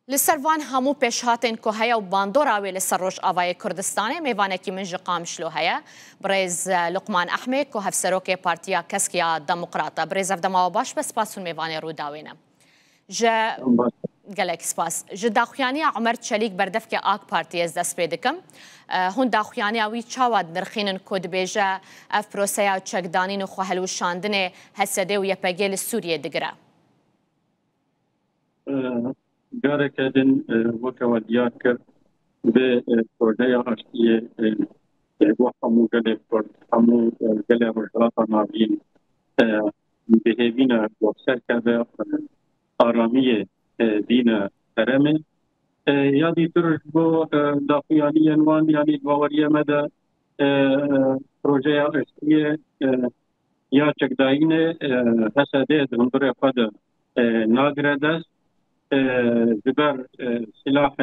لسروان همو پیشهاتن که هیا و باندوراوی لسر روش آوای کردستانه میوانه کی منج قامشلو هیا برز لقمان احمد که هفسروک پارتیا کسکیا دموکراتا برز افدما و باش بس پاسون میوانه رو داوینه جا گلک سپاس جا داخویانی عمر چلیک بردف که آگ پارتی از دست پیدکم هون داخویانی اوی چاواد نرخینن کد بیجا اف پروسیا و چکدانین و خوهلو شاندن حسده و یپگیل سوریه دگره جارك دن وكوا دياكر بپروژه آشتی وحمو گله کرد همو گله مجرات نابین بهبین وفسر کرده آرامی دین ترمه یادی ترش بو داخویانی انوان یعنی باوری مده پروژه آشتی یا چکداین حسده دندور خود ناگرده زبر سلاح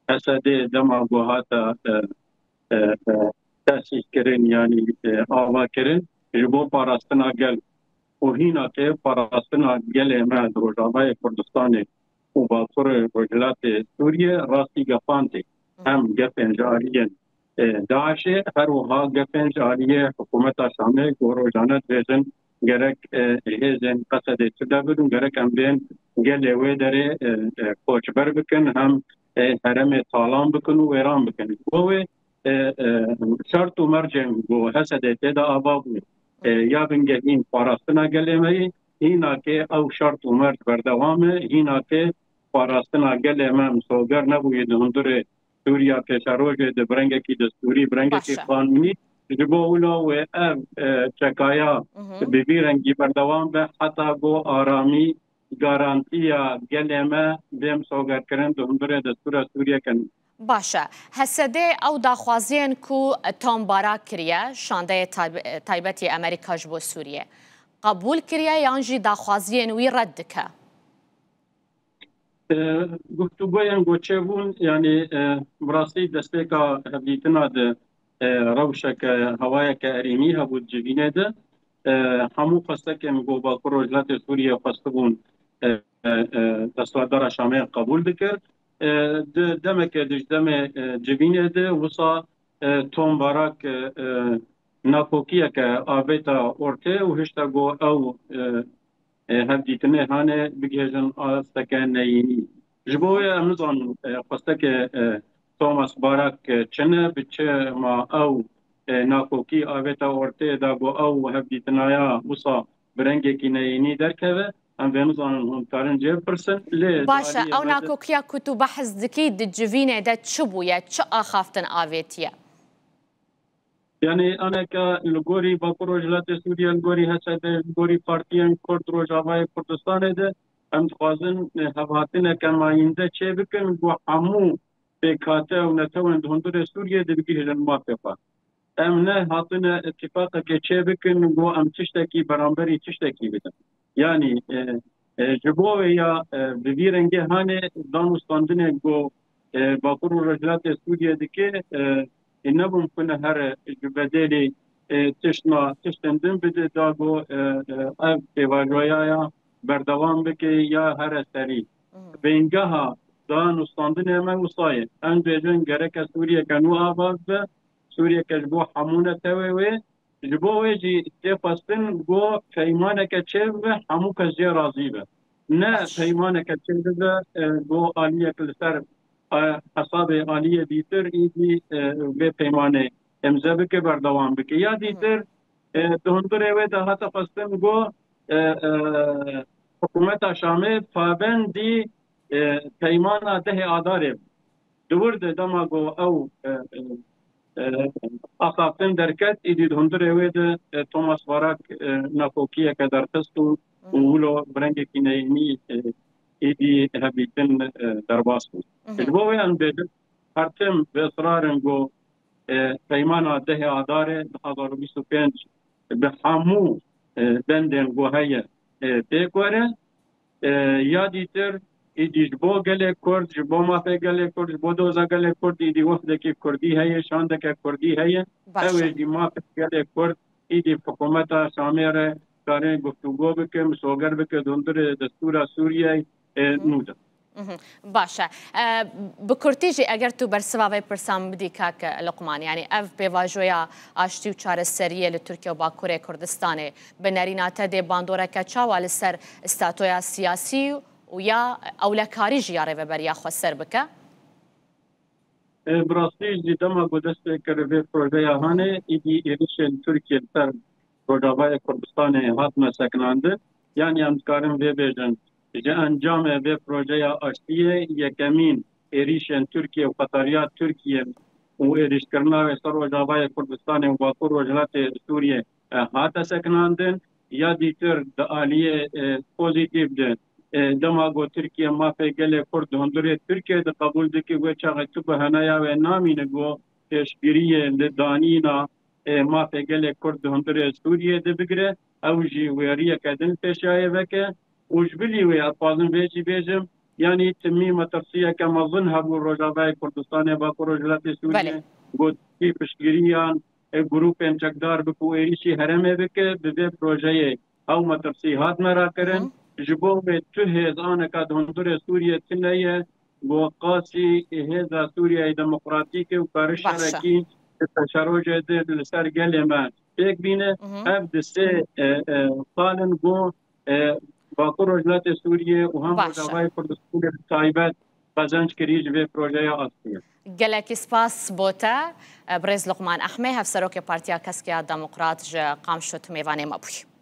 اسد دما گوهاتا تاسیس کرن یعنی آوا کرن جبو پاراستنا گل و هینا که پاراستنا گل ما روجاوای کردستان و باطور وجلات سوریه راستی گفانتی هم گفن جاریین داعش هر وها گفن جاریه حکومت شامل گوروجانت ویزن gerek hezin qasede tuda bidun gerek em bên gelê wê derê koçber bikin hem heremê talan bikin û wêran bikin. Bo wê şart û mercên bu hesedê têda ava bû ya bingehîn parastina gelê me yê hînakê ew şart û merc berdewam e hînakê parastina gelê me misoger nebûye di hundirê Sûriya pêşerojê di birengekî destûrî birengekî qanûnî جبو اولا و اب چکایا ببی رنگی بردوام به حتی گو آرامی گارانتیا گلمه بیم سوگر کرن دهندره دستور سوریه کن باشه حسده او داخوازین کو تام بارا کریه شانده تایبتی امریکا جبو سوریه قبول کریه یانجی داخوازین وی رد که گفتگوین گوچه بون یعنی براستی دسته که هبیتنا ده روشك هوايك أريمي هبو الجبينة ده همو قصدك مقو باكر وجلات سوريا قصدون دستوادر شامي قبول بكر دمك دم جبينة ده وصا توم باراك ناكوكيا كآبتا أورتي وهشتا جو أو هبديتنه هانه بجهزن آستكان نيني جبوية أمزان قصدك توماس باراک چنه بچه ما او ناکوکی آویتا ورته دا بو او هفدیتنایا وصا برنگه کی نینی درکوه ام بنظانن هم کارن جیب پرسن باشه او ناکوکیا کتو بحث دکی د جوینه ده چبویه چه آخافتن آویتیه یعنی انا که لگوری با پروژلات سوریه لگوری حسد لگوری پارتیان کرد روجاوای کردستان ده ام خوازن هفاتنه که ماینده چه بکن گو همو بکاته و نتوان دهندر سوریه دبیگی هجن موافقه. امنه هاتنه اتفاقه که چه بکن گو ام تشتکی برانبری تشتکی بدن. یعنی جبوه یا ببیرنگه هانه دانستاندنه گو باکر و رجلات سوریه دکه اینه کنه هر جبدیلی تشتندن بده دا گو اف دیواجویا بردوام بکه یا هر سری. به اینگه ها دان استاندن من وصاية أن بيجن جرك سوريا كانوا آباد سوريا كجبو حمونة توي جبو ويجي تفاستن جو فيمانة كتشيف حمو كجي راضيبه نا فيمانة كتشيف جو آلية كالسر حساب آلية ديتر إيدي بفيمانة امزبك بردوام بك يا ديتر دهندر ويدا هتا فاستن جو حكومة شامل فابندي پیمان ده آداره دورد دماغو او اخافتن درکت ایدید هندر اوید توماس باراک ناکوکیه که در تستو اولو برنگ کینینی ایدی هبیتن در باسو جبوه ان بیدن هرتم به اصرارنگو پیمان ده آداره 2025 به همو بندنگو هیه تیکوره یادی تر ایدی جبو گله کرد جبو مافه گله کرد جبو دوزا گله کرد ایدی وقت که کردی هیه شانده که کردی هیه اویدی مافه گله کرد ایدی حکومت شامره کاره گفتگو بکه مسوگر بکه دندر دستور سوریه نوده باشە بکورتیژی ئەگەر تو بەرسەواوی پرسان بدی کاکە لقمان یعنی ئەف پێواژۆیە ئاشتی و چارەسەریە لە تورکیا و باکوورێ کوردستانê bi nerînate dê bandoreke çawa li ser statoya siyasî û ya ewlekarî jî ya rêveberiya xwe ser bike براستی دما بۆ دەستێککرد vê projeya hane îdî êrişên Tirkiye ser Rojavayê Kurdistanê hatine sekinandin yan em dikarin vê bêjin ji encamê vê projeya aştiyê yekemîn êrişên Tirkiye û qetariya Tirkiye û êrişkirina wê ser Rojavayê Kurdistanê û Bakur Rojhilatê Sûriye hate sekinandin ya dîtir di aliyê pozîtîv de dema got Tirkiye mafê gelê Kurd hundirê Tirkiye de qebûl dike wê çaxê tu bi heneya wê namîne got pêşbîriyê li danîna mafê gelê Kurd hundirê Sûriye de bigire ew jî wêriyeke din pêşayê veke û ji bilî wê ez xwazim vê jî bêjim yanî timî metirsiyeke mezin hebû Rojavayê Kurdistanê Bakur Rojhilatê Sûriye got piştgiriyan grûpên çekdar bike û êrişî herêmê bike bi vê projeyê ew metirsî hat merakirin ji bo wê tu hêz aneka di hundirê Sûriye tune ye bo qasî hêza Sûriyeyê Demokratîkê û karişerekî teşerrûcê de li ser gelê me pêk bîne ev di sê salin got Bakur Rojhilatê Sûriye û hem Rojavayê Kurdistanê taybet qezenc kirî ji vê projeya astiye. gelekî spas bo te Birêz Luqman Ehmê hevserokê Partiya Keskiya Demokrat ji Qamşut mêvanê me bûye.